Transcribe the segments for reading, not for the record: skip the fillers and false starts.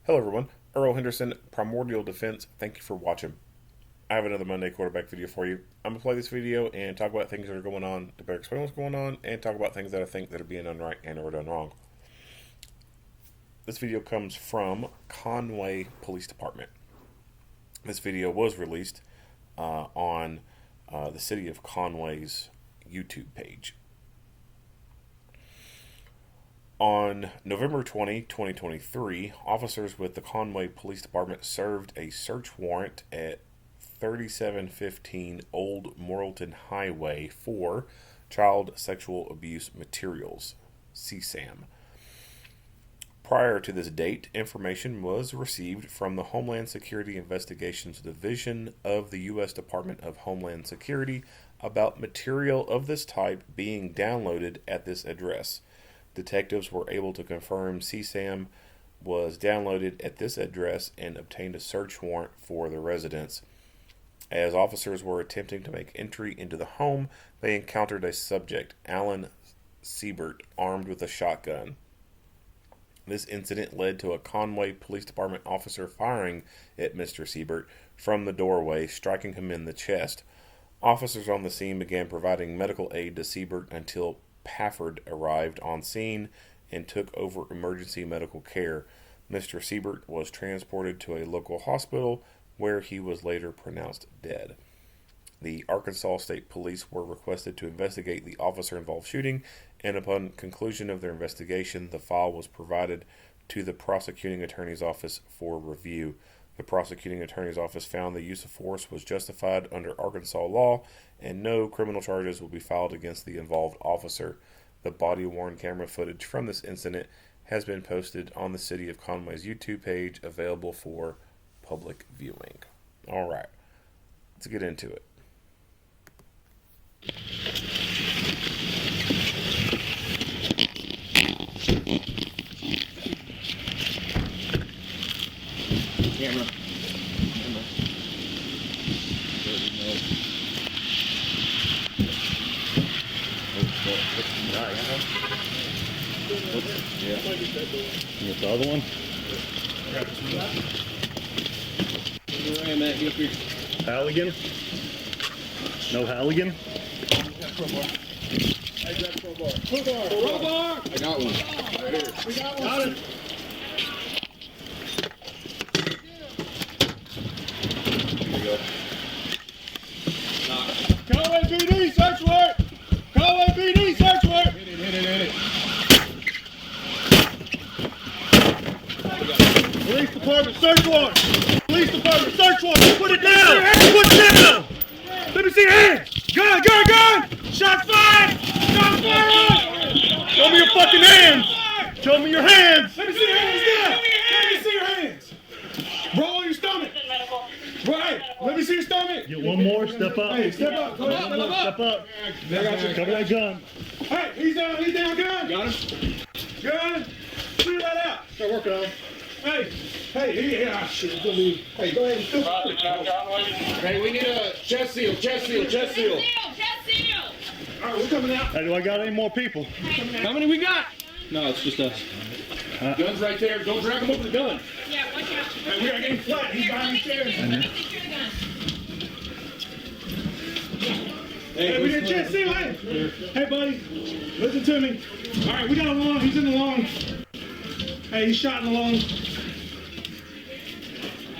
Hello everyone, Earl Henderson, Primordial Defense. Thank you for watching. I have another Monday quarterback video for you. I'm going to play this video and talk about things that are going on, to better explain what's going on, and talk about things that I think that are being done right and or done wrong. This video comes from Conway Police Department. This video was released on the City of Conway's YouTube page. On November 20, 2023, officers with the Conway Police Department served a search warrant at 3715 Old Morrilton Highway for Child Sexual Abuse Materials, CSAM. Prior to this date, information was received from the Homeland Security Investigations Division of the U.S. Department of Homeland Security about material of this type being downloaded at this address. Detectives were able to confirm CSAM was downloaded at this address and obtained a search warrant for the residence. As officers were attempting to make entry into the home, they encountered a subject, Alan Seibert, armed with a shotgun. This incident led to a Conway Police Department officer firing at Mr. Seibert from the doorway, striking him in the chest. Officers on the scene began providing medical aid to Seibert until Pafford arrived on scene and took over emergency medical care. Mr. Seibert was transported to a local hospital where he was later pronounced dead. The Arkansas State Police were requested to investigate the officer-involved shooting, and upon conclusion of their investigation, the file was provided to the prosecuting attorney's office for review. The prosecuting attorney's office found the use of force was justified under Arkansas law, and no criminal charges will be filed against the involved officer. The body-worn camera footage from this incident has been posted on the City of Conway's YouTube page, available for public viewing. All right, let's get into it. Camera. Yeah. You got the other one? Where I am at, get up here. Halligan? No Halligan? I got crowbar. Crowbar! I got one. Right here. We got one. Got it. Here we go. Conway PD, search warrant! Conway PD, search warrant! Hit it. Police Department, search warrant! Police Department, search warrant! Put it down! Put it down! Let me see your hands! Gun! Shots fired! Shots fired! Show me your fucking hands! Show me your hands! Let me see your hands now! Let me see your hands! Roll on your stomach! Right! Let me see your stomach! Get one more, step up. Hey, step up! Come on, step up! Cover that gun. Hey, he's down, gun! Got him. Gun! Clear that out! Start working on him. Hey, yeah, shit, it's gonna be. Hey, go ahead and Hey, we need a chest seal. Alright, we're coming out. Hey, do I got any more people? How many we got? No, it's just us. Gun's right there. Don't drag him over the gun. Yeah, watch out. Hey, we are getting flat. He's behind the stairs. Let me secure the gun. Hey, we did chest seal. Hey, buddy, listen to me. Alright, we got a lung. He's in the lung. Hey, he's shot in the lung.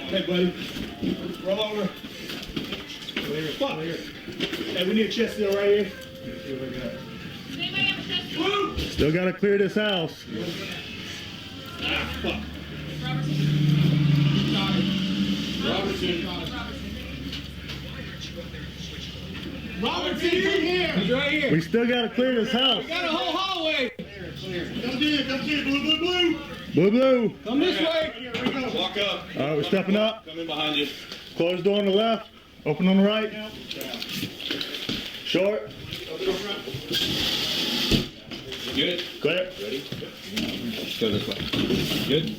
Hey, buddy, roll over. Fuck. Hey, we need a chest seal right here. Does anybody have a chest seal? Still gotta clear this house. Ah, fuck. Robertson, come here. He's right here. We still gotta clear this house. We got a whole hallway. Come get, blue. Blue. Come this way. Walk up. All right, we're stepping up. Come in behind you. Closed door on the left. Open on the right. Short. Good. Clear. Ready? Let's go this way. Good.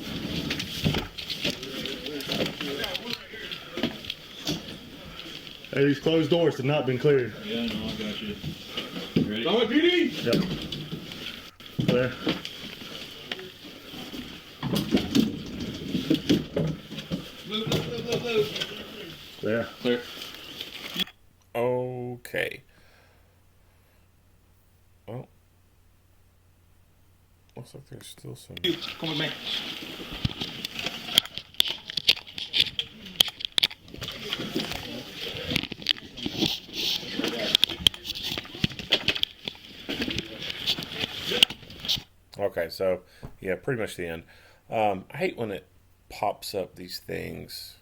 Hey, these closed doors have not been cleared. Yeah, no, I got you. Ready? Conway PD. Yep. Clear. There. Clear. Okay. Well, looks like there's still some. Come with me. Okay, so yeah, pretty much the end. I hate when it pops up these things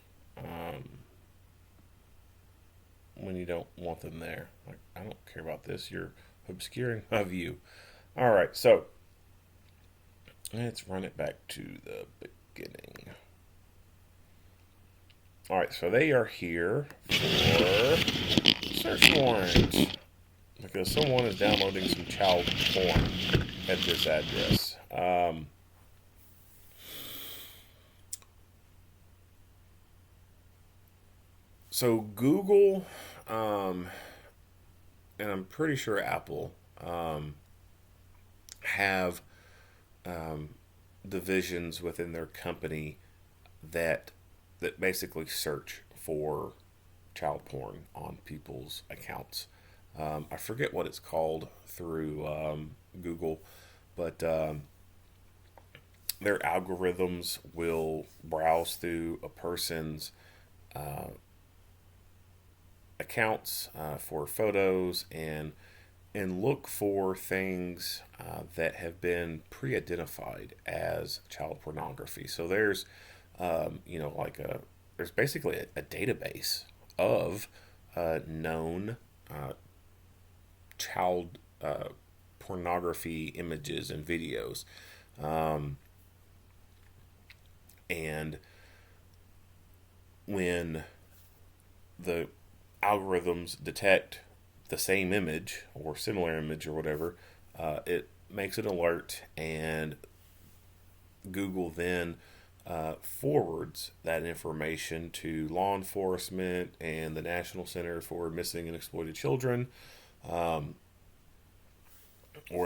when you don't want them there. Like, I don't care about this. You're obscuring my view. All right, so let's run it back to the beginning. All right, so they are here for search warrant because someone is downloading some child porn at this address. So Google, and I'm pretty sure Apple, have divisions within their company that basically search for child porn on people's accounts. I forget what it's called through Google, but their algorithms will browse through a person's accounts for photos and look for things that have been pre-identified as child pornography. So there's there's basically a database of known child pornography images and videos. And when the algorithms detect the same image or similar image or whatever, it makes an alert, and Google then forwards that information to law enforcement and the National Center for Missing and Exploited Children, or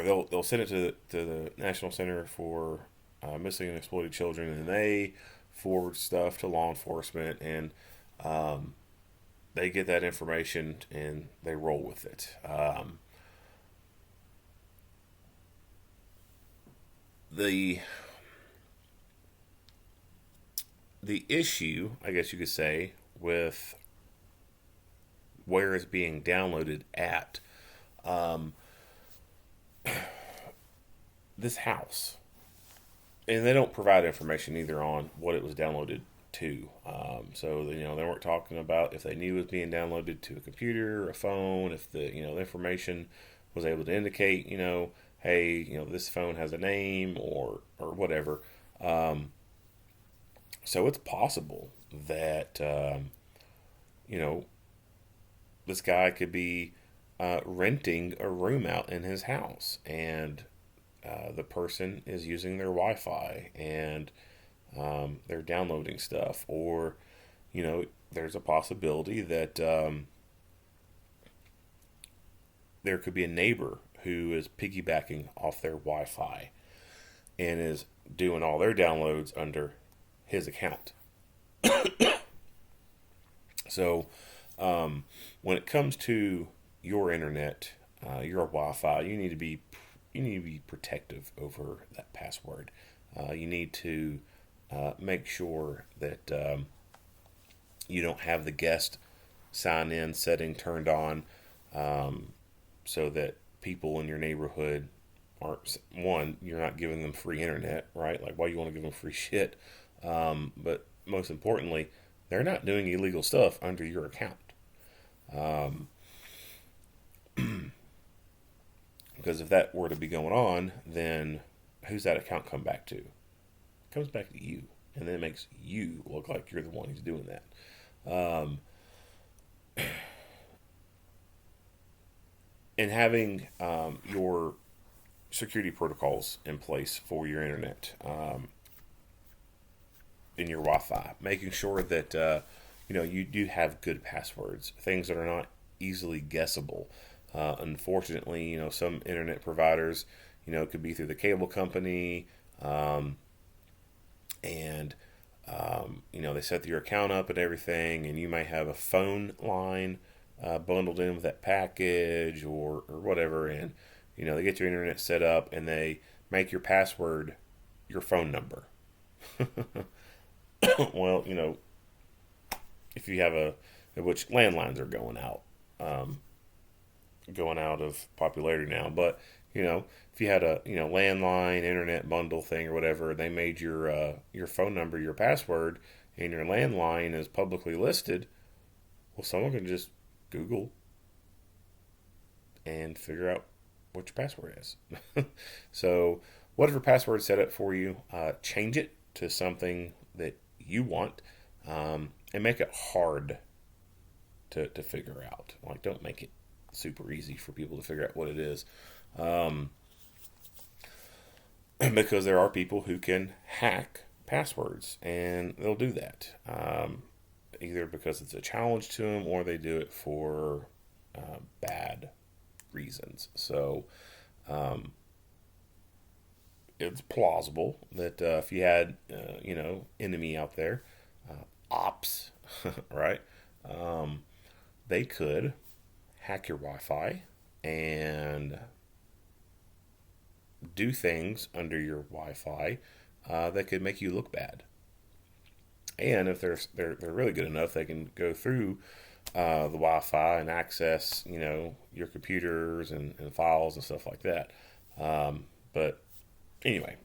they'll send it to the National Center for Missing and Exploited Children, and they forward stuff to law enforcement, and they get that information and they roll with it. The issue, I guess you could say, with where it's being downloaded at, this house, and they don't provide information either on what it was downloaded to. So they weren't talking about if they knew it was being downloaded to a computer or a phone, if the information was able to indicate, hey, this phone has a name or whatever. So it's possible that this guy could be renting a room out in his house, and the person is using their Wi-Fi, and they're downloading stuff, or there's a possibility that there could be a neighbor who is piggybacking off their Wi-Fi and is doing all their downloads under his account. So when it comes to your internet, your Wi-Fi, you need to be protective over that password. You need to make sure that you don't have the guest sign in setting turned on, so that people in your neighborhood aren't, one, you're not giving them free internet, right? Like, why you want to give them free shit? But most importantly, they're not doing illegal stuff under your account. Because if that were to be going on, then who's that account come back to? It comes back to you, and then it makes you look like you're the one who's doing that. And having your security protocols in place for your internet, in your Wi-Fi, making sure that you do have good passwords, things that are not easily guessable. Unfortunately, some internet providers, it could be through the cable company, and they they set your account up and everything, and you may have a phone line bundled in with that package or whatever, and they get your internet set up and they make your password your phone number. Well, if you have which landlines are going out of popularity now, but if you had a landline internet bundle thing or whatever, they made your phone number your password, and your landline is publicly listed. Well, someone can just Google and figure out what your password is. So whatever password set up for you, change it to something that you want, and make it hard to figure out. Like, don't make it super easy for people to figure out what it is. Because there are people who can hack passwords, and they'll do that. Either because it's a challenge to them, or they do it for bad reasons. So it's plausible that if you had, enemy out there, ops, right? They could hack your Wi-Fi and do things under your Wi-Fi that could make you look bad. And if they're really good enough, they can go through the Wi-Fi and access, your computers and files and stuff like that. But anyway,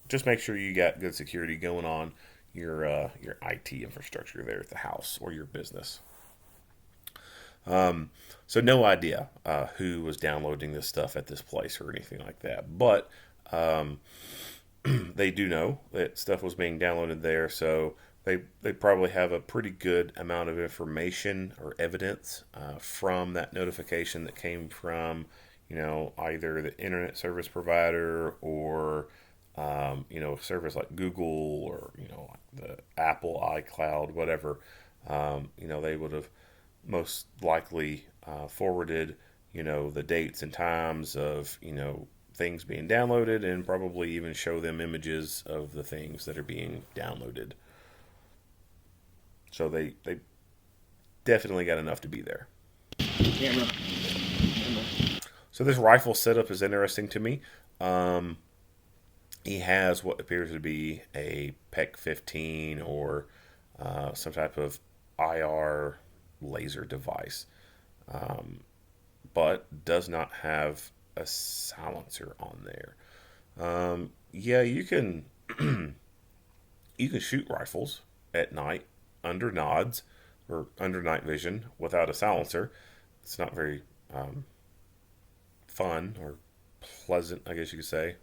just make sure you got good security going on your IT infrastructure there at the house or your business. So no idea who was downloading this stuff at this place or anything like that, but they do know that stuff was being downloaded there, so they probably have a pretty good amount of information or evidence from that notification that came from either the internet service provider or a service like Google or like the Apple iCloud, whatever. They would have most likely forwarded the dates and times of things being downloaded, and probably even show them images of the things that are being downloaded. So they definitely got enough to be there. Camera. So this rifle setup is interesting to me. He has what appears to be a PEC 15 or some type of IR laser device, but does not have a silencer on there. Yeah, you can you can shoot rifles at night under nods or under night vision without a silencer. It's not very fun or pleasant, I guess you could say.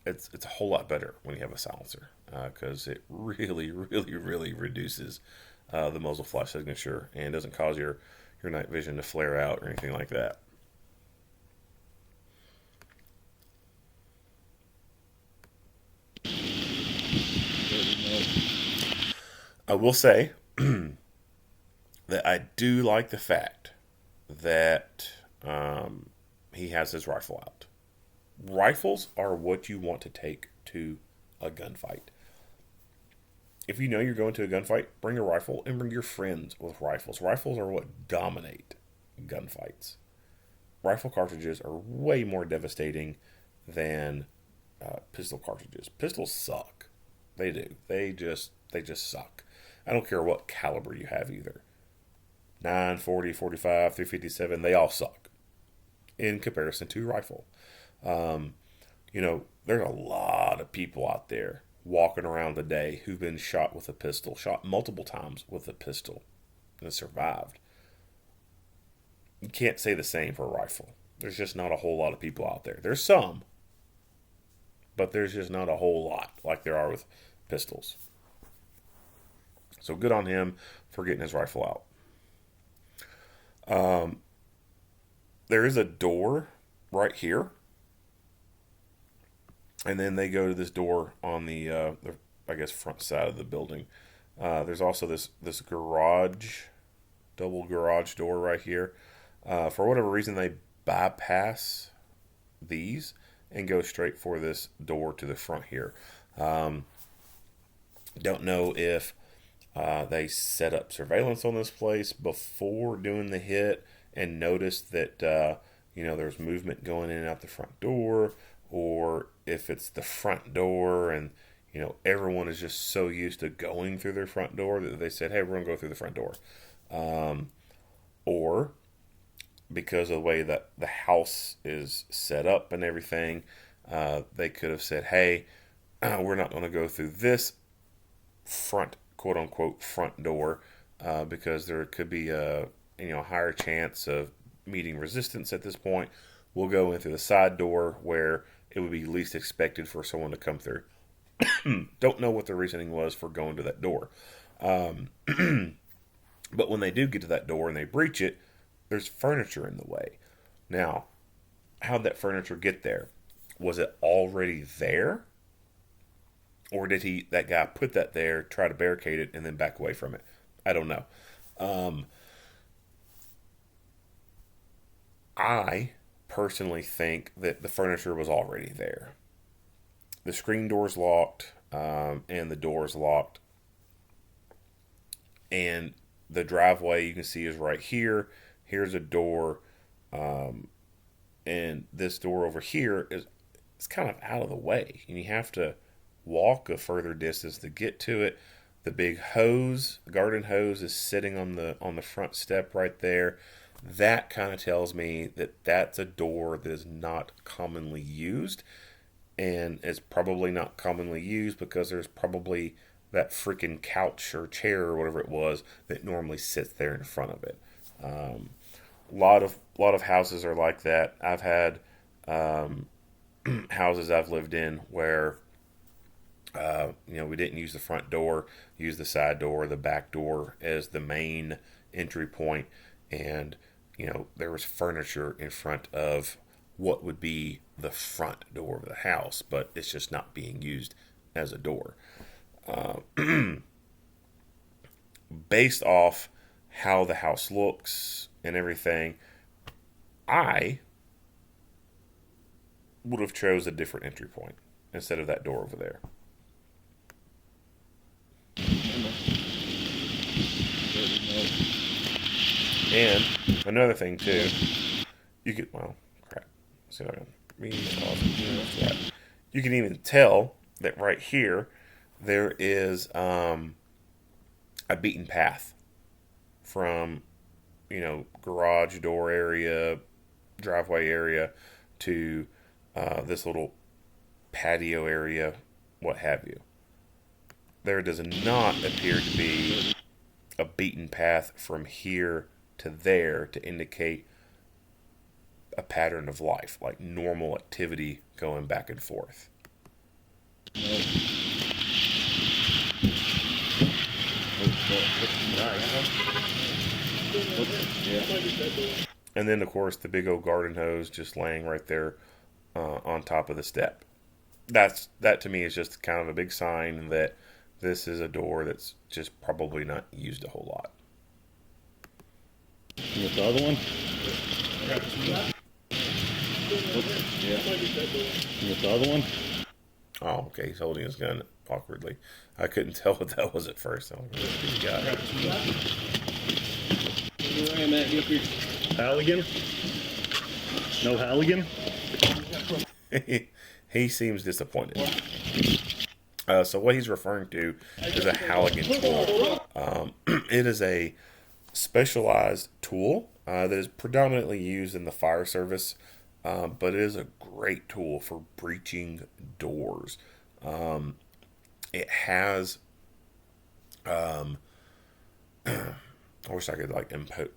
It's a whole lot better when you have a silencer, because it really, really, really reduces the muzzle flash signature and doesn't cause your night vision to flare out or anything like that. I will say that I do like the fact that he has his rifle out. Rifles are what you want to take to a gunfight. If you know you're going to a gunfight, bring a rifle and bring your friends with rifles. Rifles are what dominate gunfights. Rifle cartridges are way more devastating than pistol cartridges. Pistols suck. They do. They just suck. I don't care what caliber you have either. 9, 40, 45, 357, they all suck in comparison to rifle. There's a lot of people out there walking around today who've been shot with a pistol, shot multiple times with a pistol, and survived. You can't say the same for a rifle. There's just not a whole lot of people out there. There's some, but there's just not a whole lot like there are with pistols. So good on him for getting his rifle out. There is a door right here, and then they go to this door on the front side of the building. There's also this garage, double garage door right here. For whatever reason, they bypass these and go straight for this door to the front here. Don't know if they set up surveillance on this place before doing the hit and noticed that there's movement going in and out the front door, or if it's the front door and everyone is just so used to going through their front door that they said, "Hey, we're gonna go through the front door," or because of the way that the house is set up and everything, they could have said, "Hey, we're not going to go through this front, quote unquote, front door because there could be a higher chance of meeting resistance at this point. We'll go in through the side door where it would be least expected for someone to come through." Don't know what the reasoning was for going to that door. But when they do get to that door and they breach it, there's furniture in the way. Now, how'd that furniture get there? Was it already there? Or did that guy put that there, try to barricade it, and then back away from it? I don't know. I personally think that the furniture was already there. The screen door's locked, and the door's locked. And the driveway you can see is right here. Here's a door, and this door over here it's kind of out of the way, and you have to walk a further distance to get to it. The big hose, the garden hose, is sitting on the front step right there. That kind of tells me that that's a door that is not commonly used, and it's probably not commonly used because there's probably that freaking couch or chair or whatever it was that normally sits there in front of it. A lot of houses are like that. I've had houses I've lived in where we didn't use the front door, use the side door, the back door as the main entry point, and there was furniture in front of what would be the front door of the house, but it's just not being used as a door. Based off how the house looks and everything, I would have chose a different entry point instead of that door over there. And another thing too, you could crap. See if I can read that. You can even tell that right here there is a beaten path from garage door area, driveway area to this little patio area, what have you. There does not appear to be a beaten path from here to there to indicate a pattern of life, like normal activity going back and forth. And then, of course, the big old garden hose just laying right there on top of the step. That to me is just kind of a big sign that this is a door that's just probably not used a whole lot. You want the other one? You want the other one? Oh, okay. He's holding his gun awkwardly. I couldn't tell what that was at first. Halligan? No Halligan? He seems disappointed. So what he's referring to is a Halligan tool. It is a specialized tool that is predominantly used in the fire service, but it is a great tool for breaching doors. It has, I wish I could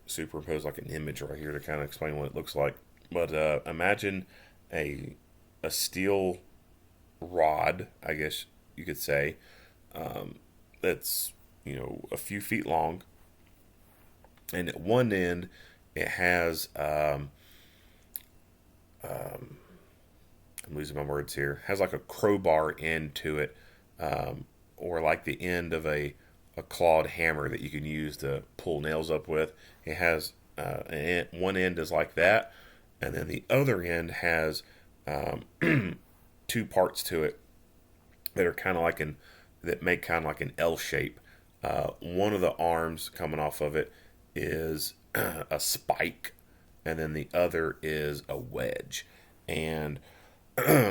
superimpose like an image right here to kind of explain what it looks like. But imagine a steel rod, I guess you could say, that's a few feet long, and at one end it has I'm losing my words here, has like a crowbar end to it, or like the end of a clawed hammer that you can use to pull nails up with. It has one end is like that, and then the other end has two parts to it that are kind of like that make kind of like an L shape. One of the arms coming off of it is a spike, and then the other is a wedge. And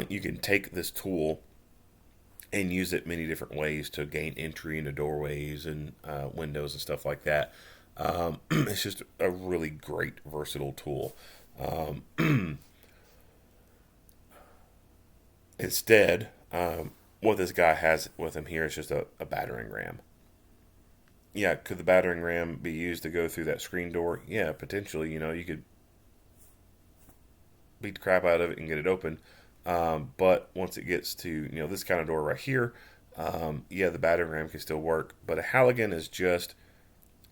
you can take this tool and use it many different ways to gain entry into doorways and windows and stuff like that. It's just a really great, versatile tool. Instead, what this guy has with him here is just a battering ram. Yeah, could the battering ram be used to go through that screen door? Yeah, potentially. You could beat the crap out of it and get it open. But once it gets to, this kind of door right here, the battering ram can still work. But a Halligan is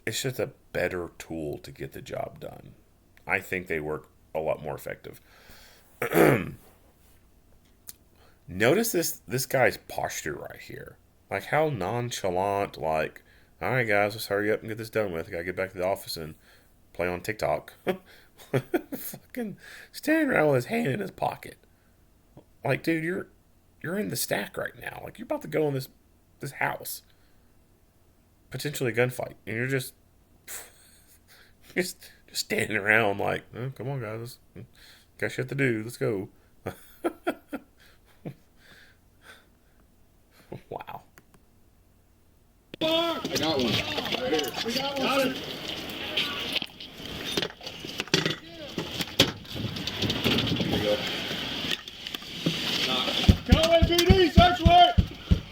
it's just a better tool to get the job done. I think they work a lot more effective. Notice this guy's posture right here. Like how nonchalant, like, all right, guys, let's hurry up and get this done with. I gotta get back to the office and play on TikTok. Fucking standing around with his hand in his pocket. Like, dude, you're in the stack right now. Like, you're about to go in this house. Potentially a gunfight. And you're just standing around like, oh, come on, guys. Got shit to do. Let's go. Wow. I got one. Right here. We got it. Here we go. Knock. Conway PD, search warrant.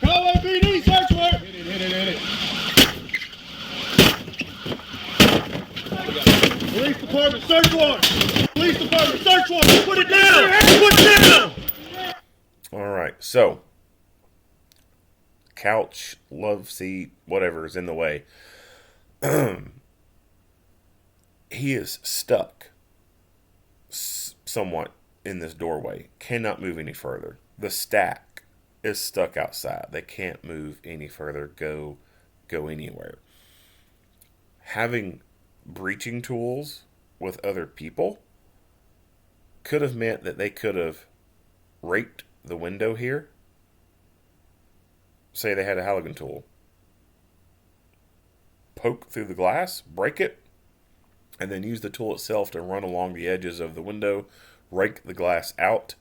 Conway PD, search warrant. Hit it. Police department, search warrant. Police department, search warrant. Put it down. Put it down. All right, so couch, love seat, whatever is in the way. He is stuck somewhat in this doorway. Cannot move any further. The stack is stuck outside. They can't move any further, go anywhere. Having breaching tools with other people could have meant that they could have raked the window here. Say they had a Halligan tool. Poke through the glass, break it, and then use the tool itself to run along the edges of the window, rake the glass out,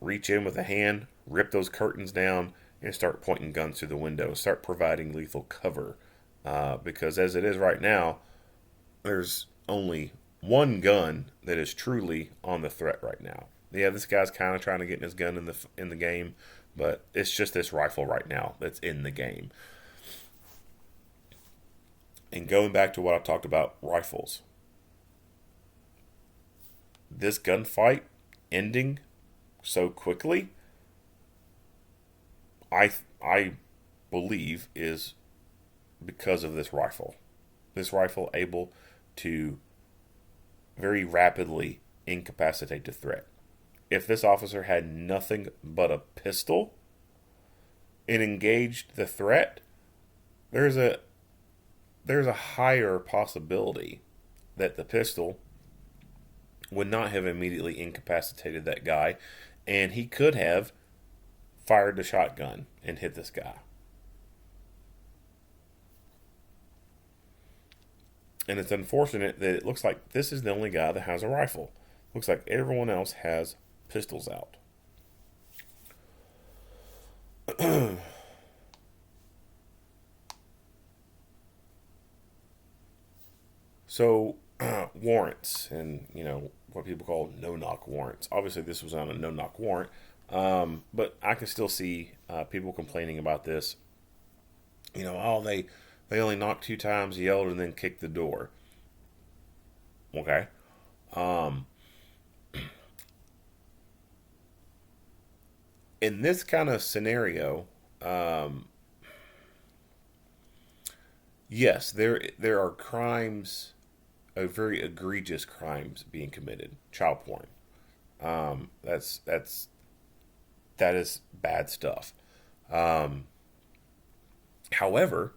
reach in with a hand, rip those curtains down, and start pointing guns through the window. Start providing lethal cover. Because as it is right now, there's only one gun that is truly on the threat right now. Yeah, this guy's kind of trying to get his gun in the game, but it's just this rifle right now that's in the game. And going back to what I talked about, rifles. This gunfight ending so quickly, I believe is because of this rifle. This rifle able to very rapidly incapacitate the threat. If this officer had nothing but a pistol and engaged the threat, there's a higher possibility that the pistol would not have immediately incapacitated that guy, and he could have fired the shotgun and hit this guy. And it's unfortunate that it looks like this is the only guy that has a rifle. Looks like everyone else has pistols out. So, warrants and, what people call no-knock warrants. Obviously, this was on a no-knock warrant, but I can still see people complaining about this. They only knocked 2 times, yelled, and then kicked the door. Okay. In this kind of scenario, yes, there are crimes, very egregious crimes being committed. Child porn. That is bad stuff. However,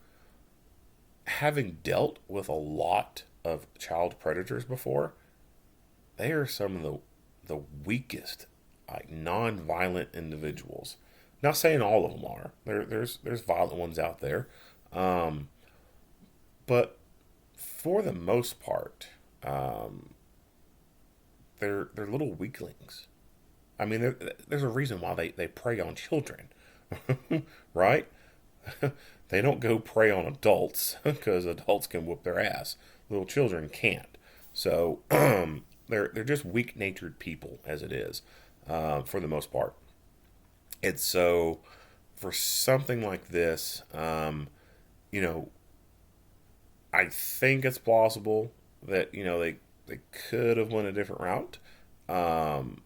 having dealt with a lot of child predators before, they are some of the weakest, like non-violent individuals. Not saying all of them are. There's violent ones out there, but for the most part, they're little weaklings. I mean, there's a reason why they prey on children, right? They don't go prey on adults because adults can whoop their ass. Little children can't. So they're just weak natured people as it is, for the most part. And so for something like this, you know, I think it's plausible that they could have went a different route. Um,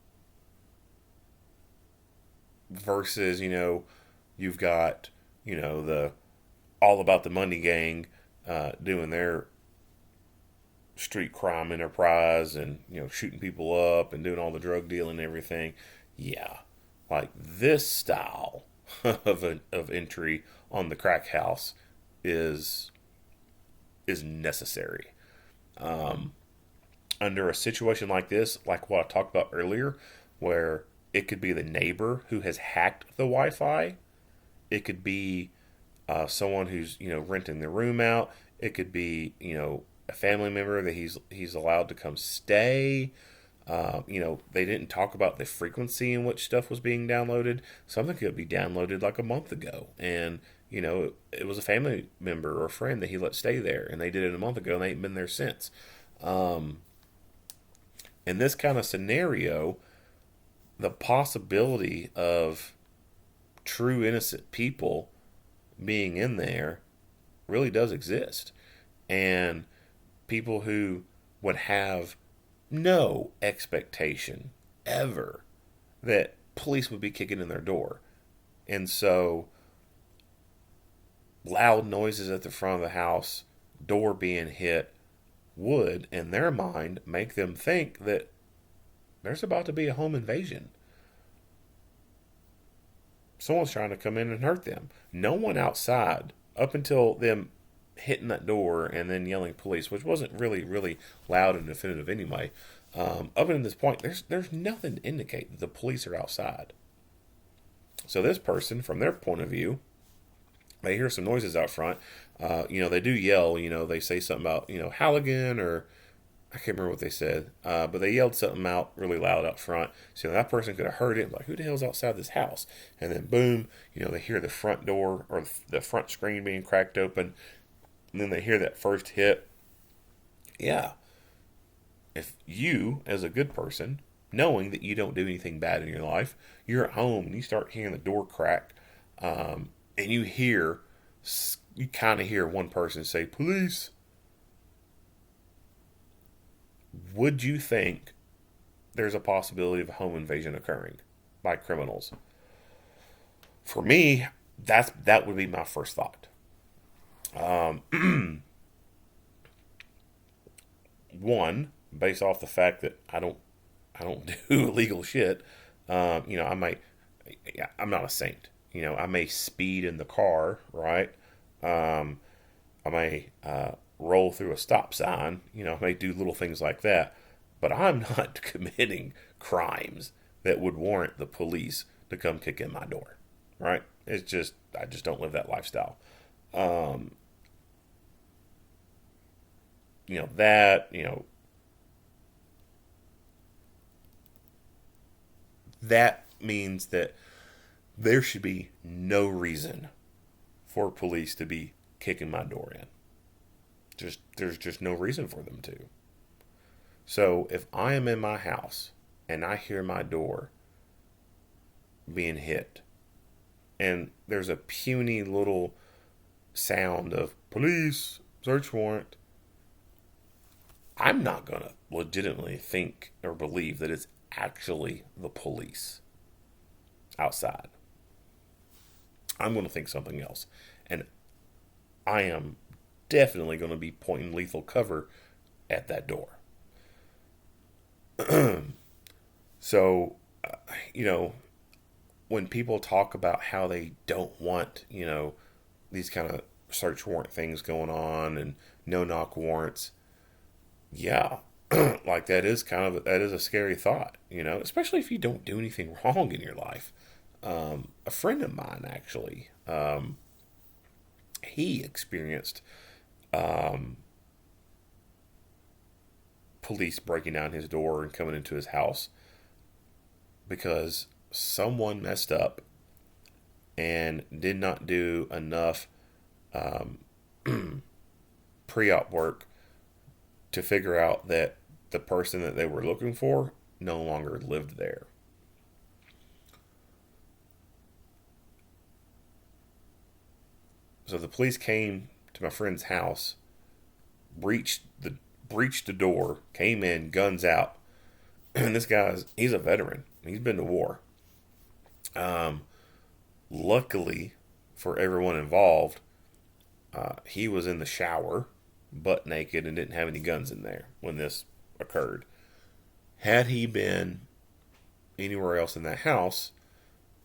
Versus you've got the all about the money gang doing their street crime enterprise and shooting people up and doing all the drug dealing and everything. Yeah, like this style of entry on the crack house is necessary. Under a situation like this, like what I talked about earlier, where it could be the neighbor who has hacked the Wi-Fi. It could be someone who's renting the room out. It could be a family member that he's allowed to come stay. They didn't talk about the frequency in which stuff was being downloaded. Something could be downloaded like a month ago, and it was a family member or a friend that he let stay there, and they did it a month ago, and they ain't been there since. In this kind of scenario, the possibility of true innocent people being in there really does exist. And people who would have no expectation ever that police would be kicking in their door. And so loud noises at the front of the house, door being hit, would, in their mind, make them think that there's about to be a home invasion. Someone's trying to come in and hurt them. No one outside, up until them hitting that door and then yelling police, which wasn't really, really loud and definitive anyway. Up until this point, there's nothing to indicate that the police are outside. So this person, from their point of view, they hear some noises out front. They do yell. They say something about Halligan, or I can't remember what they said, but they yelled something out really loud out front. So that person could have heard it, like, who the hell's outside this house? And then boom, they hear the front door or the front screen being cracked open, and then they hear that first hit. Yeah, if you, as a good person, knowing that you don't do anything bad in your life, you're at home and you start hearing the door crack, and you kind of hear one person say, police. Would you think there's a possibility of a home invasion occurring by criminals? For me, that would be my first thought. One, based off the fact that I don't do illegal shit. I'm not a saint. I may speed in the car, right? I may roll through a stop sign. I may do little things like that. But I'm not committing crimes that would warrant the police to come kick in my door, right? I just don't live that lifestyle. That means that there should be no reason for police to be kicking my door in. There's just no reason for them to. So if I am in my house and I hear my door being hit, and there's a puny little sound of police, search warrant, I'm not going to legitimately think or believe that it's actually the police outside. I'm going to think something else. And I am definitely going to be pointing lethal cover at that door. So, when people talk about how they don't want, these kind of search warrant things going on and no knock warrants, yeah, that is a scary thought, especially if you don't do anything wrong in your life. a friend of mine actually, he experienced police breaking down his door and coming into his house because someone messed up and did not do enough pre-op work to figure out that the person that they were looking for no longer lived there. So the police came to my friend's house, breached the door, came in, guns out. And this he's a veteran. He's been to war. Luckily for everyone involved, he was in the shower, butt naked, and didn't have any guns in there when this occurred. Had he been anywhere else in that house,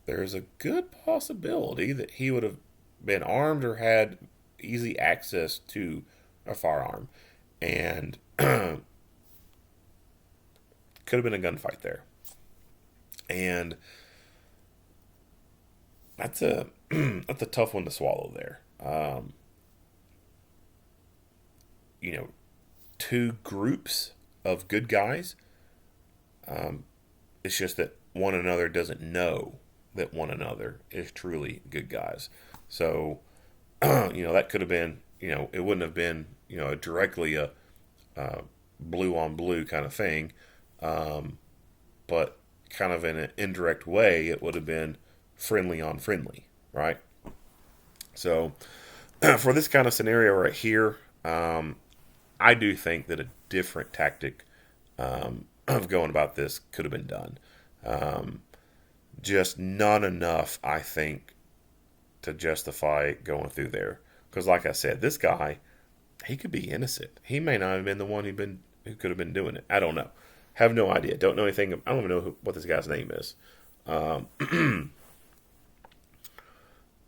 there's a good possibility that he would have been armed or had easy access to a firearm. And could have been a gunfight there. And that's a tough one to swallow there. Two groups of good guys. It's just that one another doesn't know that one another is truly good guys. So, that could have been, it wouldn't have been, directly a blue on blue kind of thing. But kind of in an indirect way, it would have been friendly on friendly, right? So, for this kind of scenario right here, I do think that a different tactic of going about this could have been done. Just not enough, I think, to justify going through there. Because like I said, this guy, he could be innocent. He may not have been the one who could have been doing it. I don't know. Have no idea. Don't know anything. I don't even know what this guy's name is.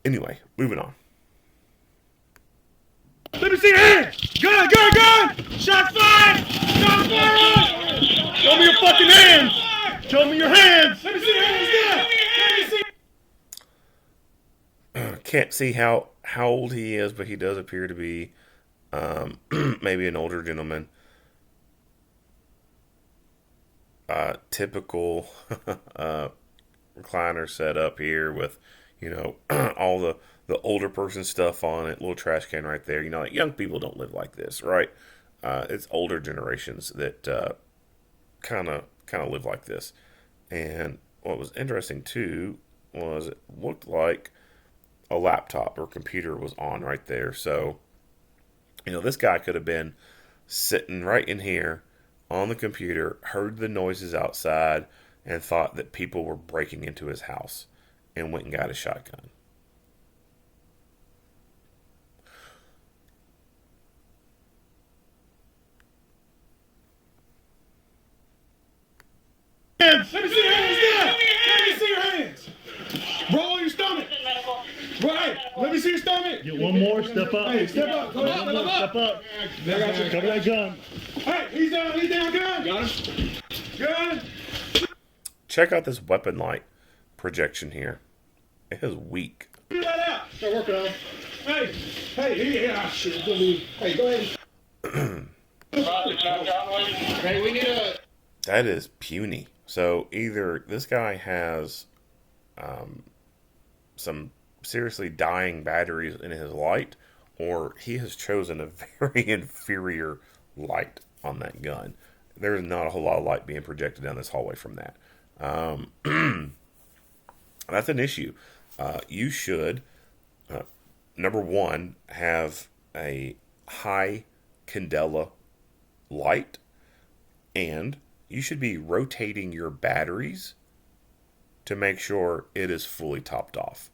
Anyway, moving on. Let me see your hands! Gun! Shots fired! Shots fired! Show me your fucking hands! Show me your hands! Let me see your hands! Can't see how old he is, but he does appear to be maybe an older gentleman. Typical recliner setup here with, all the older person stuff on it, little trash can right there. Like young people don't live like this, right? It's older generations that kind of live like this. And what was interesting too was it looked like a laptop or computer was on right there. So, this guy could have been sitting right in here on the computer, heard the noises outside, and thought that people were breaking into his house and went and got a shotgun. Let me see your hands! Let me see your hands! Roll your stomach! Right! Let me see your stomach! Get one more, step up. Hey, step up! Come on, Step up. Cover that gun. Hey, he's down, gun! Got him. Gun! Check out this weapon light projection here. It is weak. Do that out! Start working on it. Hey, shit, it's gonna be... Hey, go ahead. Hey, we need a... That is puny. So either this guy has some seriously dying batteries in his light, or he has chosen a very inferior light on that gun. There's not a whole lot of light being projected down this hallway from that. That's an issue. You should, number one, have a high candela light, and you should be rotating your batteries to make sure it is fully topped off.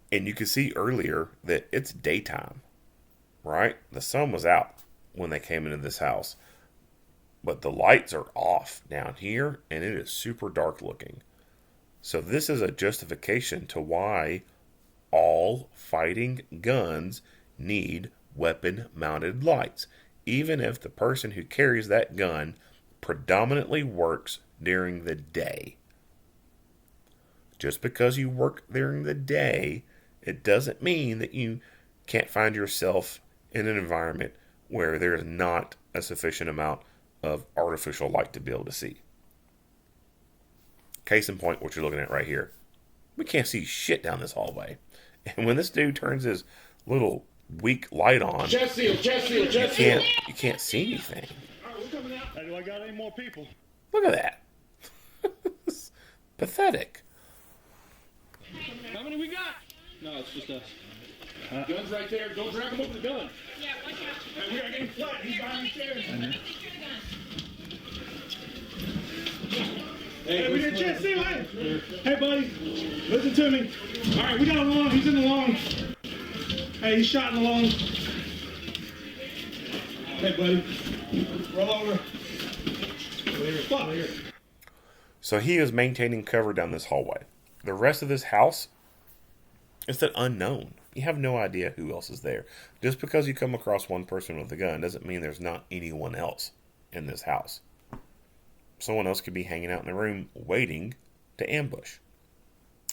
And you can see earlier that it's daytime, right? The sun was out when they came into this house. But the lights are off down here, and it is super dark looking. So this is a justification to why all fighting guns need weapon-mounted lights. Even if the person who carries that gun predominantly works during the day. Just because you work during the day, it doesn't mean that you can't find yourself in an environment where there is not a sufficient amount of artificial light to be able to see. Case in point, what you're looking at right here. We can't see shit down this hallway. And when this dude turns his little weak light on, Chest seal, you can't see anything. All right, we're coming out. Hey, do I got any more people? Look at that. It's pathetic. How many we got? No, it's just us. Guns right there. Don't drag him over the gun. Yeah, watch out. Hey, we are getting flat. He's behind the stairs. Secure the gun. Hey, we didn't chest seal. Hey, buddy, listen to me. All right, we got a lung. He's in the lung. Hey, he's shot in the lung. Hey, buddy, roll over. Fuck. So he is maintaining cover down this hallway. The rest of this house is an unknown. You have no idea who else is there. Just because you come across one person with a gun doesn't mean there's not anyone else in this house. Someone else could be hanging out in the room waiting to ambush.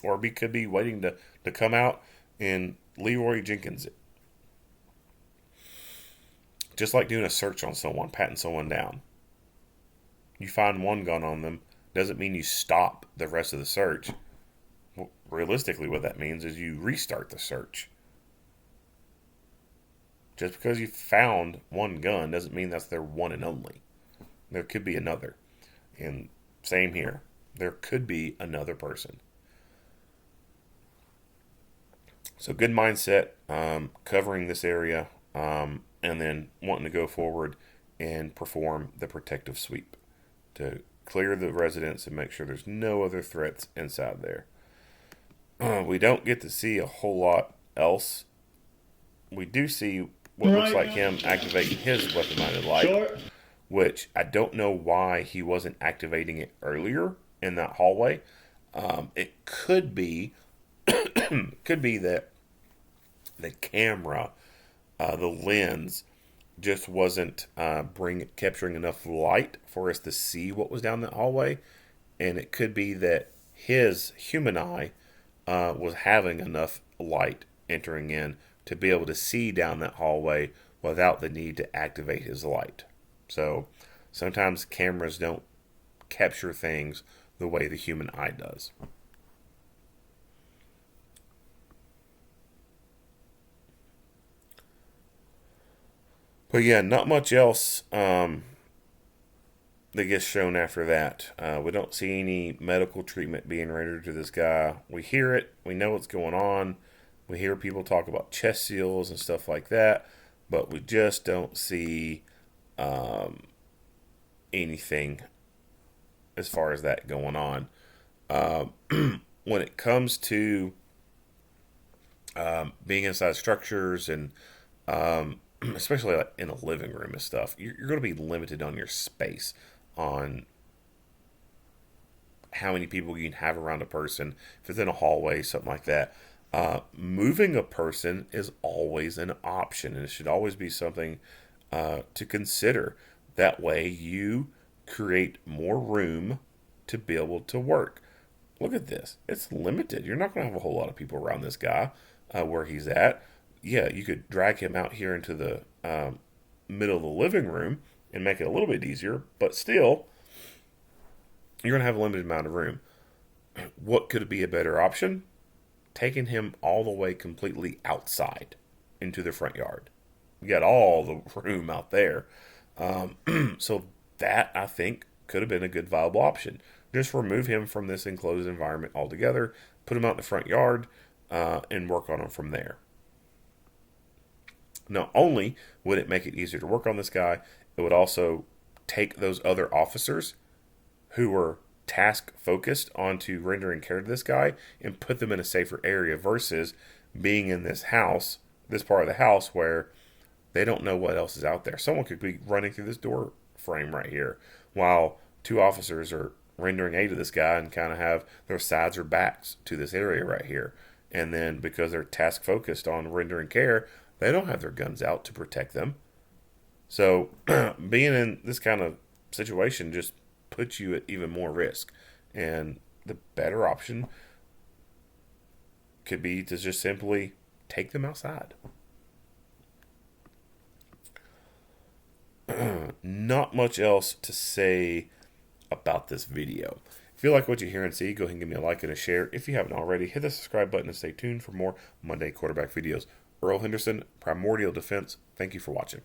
Or could be waiting to come out and Leroy Jenkins it. Just like doing a search on someone, patting someone down. You find one gun on them, doesn't mean you stop the rest of the search. Well, realistically, what that means is you restart the search. Just because you found one gun doesn't mean that's their one and only. There could be another. And same here. There could be another person. So good mindset, covering this area, and then wanting to go forward and perform the protective sweep to clear the residence and make sure there's no other threats inside there. We don't get to see a whole lot else. We do see what looks like him activating his weapon-minded light, which I don't know why he wasn't activating it earlier in that hallway. It could be that the camera, the lens, just wasn't capturing enough light for us to see what was down that hallway, and it could be that his human eye was having enough light entering in to be able to see down that hallway without the need to activate his light. So sometimes cameras don't capture things the way the human eye does. But yeah, not much else that gets shown after that. We don't see any medical treatment being rendered to this guy. We hear it. We know what's going on. We hear people talk about chest seals and stuff like that. But we just don't see anything as far as that going on. When it comes to being inside structures and especially like in a living room and stuff, you're going to be limited on your space, on how many people you can have around a person. If it's in a hallway, something like that. Moving a person is always an option, and it should always be something to consider. That way you create more room to be able to work. Look at this. It's limited. You're not going to have a whole lot of people around this guy where he's at. Yeah, you could drag him out here into the middle of the living room and make it a little bit easier, but still, you're going to have a limited amount of room. What could be a better option? Taking him all the way completely outside into the front yard. You got all the room out there. So that, I think, could have been a good viable option. Just remove him from this enclosed environment altogether, put him out in the front yard, and work on him from there. Not only would it make it easier to work on this guy, it would also take those other officers who were task focused onto rendering care to this guy and put them in a safer area versus being in this house, this part of the house where they don't know what else is out there. Someone could be running through this door frame right here while two officers are rendering aid to this guy and kind of have their sides or backs to this area right here. And then because they're task focused on rendering care, they don't have their guns out to protect them. So being in this kind of situation just puts you at even more risk. And the better option could be to just simply take them outside. Not much else to say about this video. If you like what you hear and see, go ahead and give me a like and a share. If you haven't already, hit the subscribe button and stay tuned for more Monday quarterback videos. Earl Henderson, Primordial Defense. Thank you for watching.